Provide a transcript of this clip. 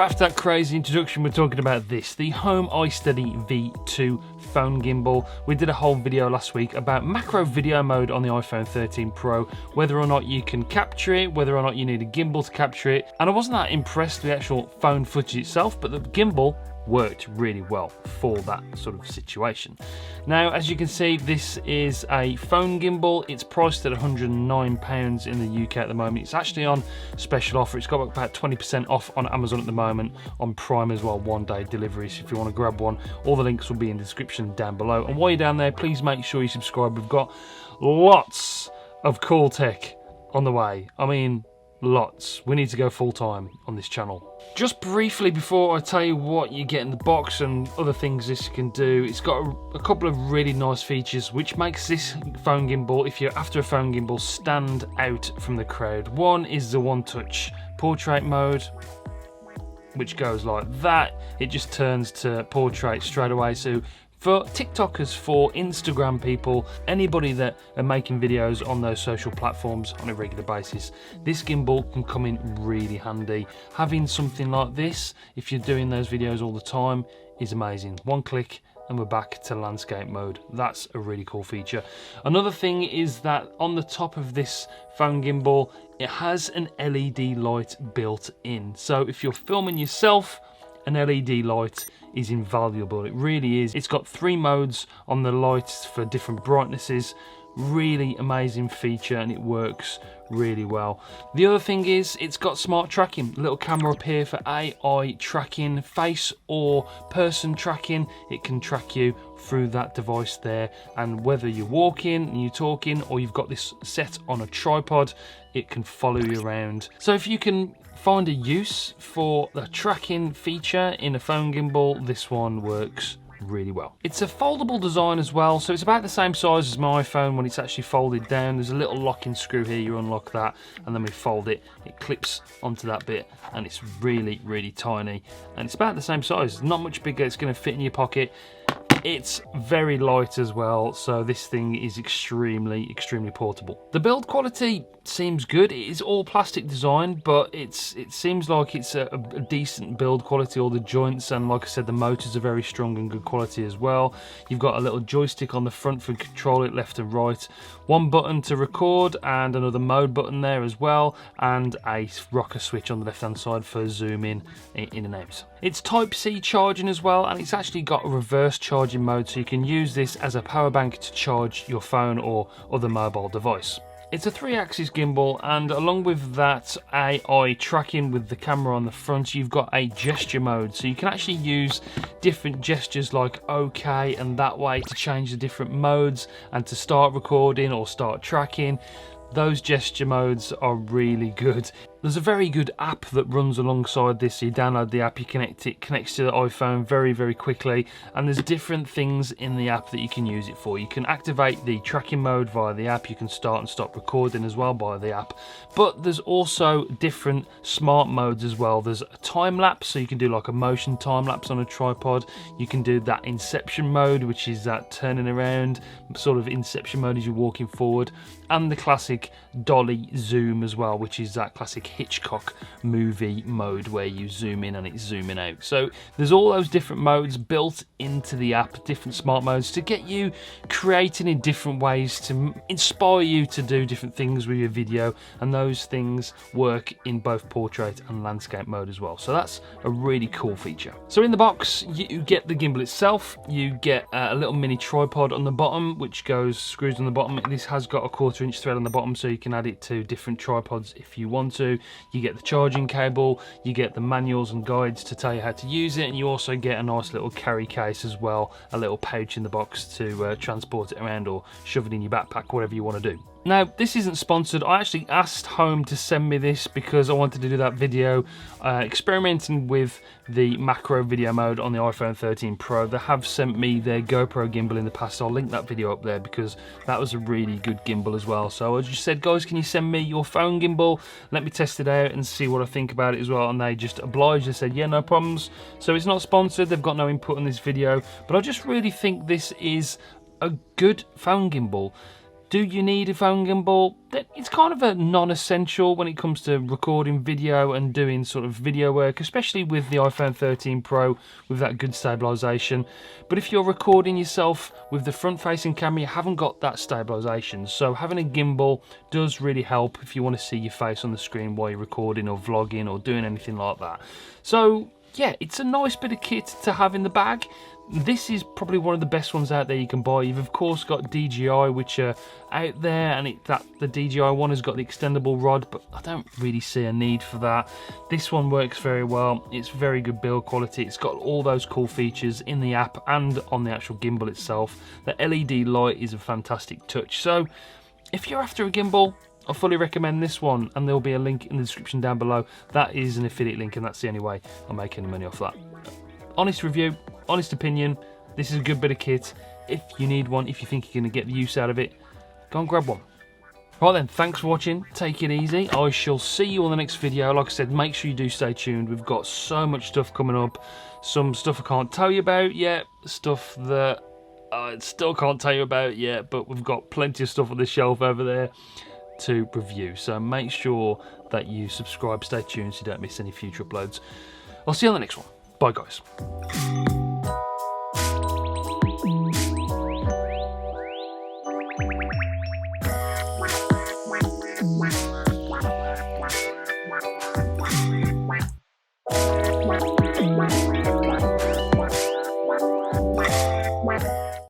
after that crazy introduction, we're talking about this, the Hohem iSteady V2 phone gimbal. We did a whole video last week about macro video mode on the iPhone 13 Pro, whether or not you can capture it, whether or not you need a gimbal to capture it. And I wasn't that impressed with the actual phone footage itself, but the gimbal worked really well for that sort of situation. Now, as you can see, this is a phone gimbal. It's priced at £109 in the UK at the moment. It's actually on special offer. It's got about 20% off on Amazon at the moment, on Prime as well, 1-day delivery. So if you want to grab one, all the links will be in the description down below. And while you're down there, please make sure you subscribe. We've got lots of cool tech on the way. I mean, lots. We need to go full time on this channel. Just briefly before I tell you what you get in the box and other things this can do, it's got a couple of really nice features which makes this phone gimbal, if you're after a phone gimbal, stand out from the crowd. One is the one-touch portrait mode, which goes like that. It just turns to portrait straight away. So for TikTokers, for Instagram people, anybody that are making videos on those social platforms on a regular basis, this gimbal can come in really handy. Having something like this, if you're doing those videos all the time, is amazing. One click and we're back to landscape mode. That's a really cool feature. Another thing is that on the top of this phone gimbal, it has an LED light built in. So if you're filming yourself, an LED light is invaluable. It really is. It's got 3 modes on the lights for different brightnesses. Really amazing feature, and it works really well. The other thing is it's got smart tracking. A little camera up here for AI tracking, face or person tracking. It can track you through that device there, and whether you're walking and you're talking or you've got this set on a tripod, it can follow you around. So if you can find a use for the tracking feature in a phone gimbal, this one works really well. It's a foldable design as well, so it's about the same size as my iPhone when it's actually folded down. There's a little locking screw here, you unlock that and then we fold it, it clips onto that bit, and it's really, really tiny, and it's about the same size, not much bigger. It's going to fit in your pocket. It's very light as well, so this thing is extremely portable. The build quality seems good. It is all plastic design, but it seems like it's a decent build quality. All the joints, and like I said, the motors are very strong and good quality as well. You've got a little joystick on the front for control it left and right, one button to record and another mode button there as well, and a rocker switch on the left hand side for zoom in and out. It's Type-C charging as well, and it's actually got a reverse charging mode, so you can use this as a power bank to charge your phone or other mobile device. It's a 3-axis gimbal, and along with that AI tracking with the camera on the front, you've got a gesture mode, so you can actually use different gestures like OK and that way to change the different modes and to start recording or start tracking. Those gesture modes are really good. There's a very good app that runs alongside this. So you download the app, you connect it, connects to the iPhone very quickly, and there's different things in the app that you can use it for. You can activate the tracking mode via the app, you can start and stop recording as well by the app, but there's also different smart modes as well. There's a time lapse, so you can do like a motion time lapse on a tripod. You can do that inception mode, which is that turning around sort of inception mode as you're walking forward, and the classic dolly zoom as well, which is that classic Hitchcock movie mode where you zoom in and it's zooming out. So there's all those different modes built into the app, different smart modes to get you creating in different ways, to inspire you to do different things with your video, and those things work in both portrait and landscape mode as well. So that's a really cool feature. So in the box you get the gimbal itself, you get a little mini tripod on the bottom which goes screws on the bottom. This has got a 1/4-inch thread on the bottom, so you can add it to different tripods if you want to. You get the charging cable, you get the manuals and guides to tell you how to use it, and you also get a nice little carry case as well, a little pouch in the box to transport it around or shove it in your backpack, whatever you want to do. Now, this isn't sponsored. I actually asked Hohem to send me this because I wanted to do that video experimenting with the macro video mode on the iPhone 13 Pro. They have sent me their GoPro gimbal in the past. I'll link that video up there because that was a really good gimbal as well. So I just said, guys, can you send me your phone gimbal? Let me test it out and see what I think about it as well. And they just obliged. They said, yeah, no problems. So it's not sponsored. They've got no input on this video. But I just really think this is a good phone gimbal. Do you need a phone gimbal? It's kind of a non-essential when it comes to recording video and doing sort of video work, especially with the iPhone 13 Pro with that good stabilisation. But if you're recording yourself with the front-facing camera, you haven't got that stabilisation. So having a gimbal does really help if you want to see your face on the screen while you're recording or vlogging or doing anything like that. So yeah, it's a nice bit of kit to have in the bag. This is probably one of the best ones out there you can buy. You've of course got DJI, which are out there, and the DJI one has got the extendable rod, but I don't really see a need for that. This one works very well. It's very good build quality. It's got all those cool features in the app and on the actual gimbal itself. The LED light is a fantastic touch. So if you're after a gimbal, I fully recommend this one, and there'll be a link in the description down below. That is an affiliate link, and that's the only way I'm making money off that. Honest review, honest opinion, this is a good bit of kit. If you need one, if you think you're going to get the use out of it, go and grab one. Right then, thanks for watching, take it easy. I shall see you on the next video. Like I said, make sure you do stay tuned. We've got so much stuff coming up. Some stuff I can't tell you about yet, stuff that I still can't tell you about yet, but we've got plenty of stuff on the shelf over there to review. So make sure that you subscribe, stay tuned so you don't miss any future uploads. I'll see you on the next one. Bye guys.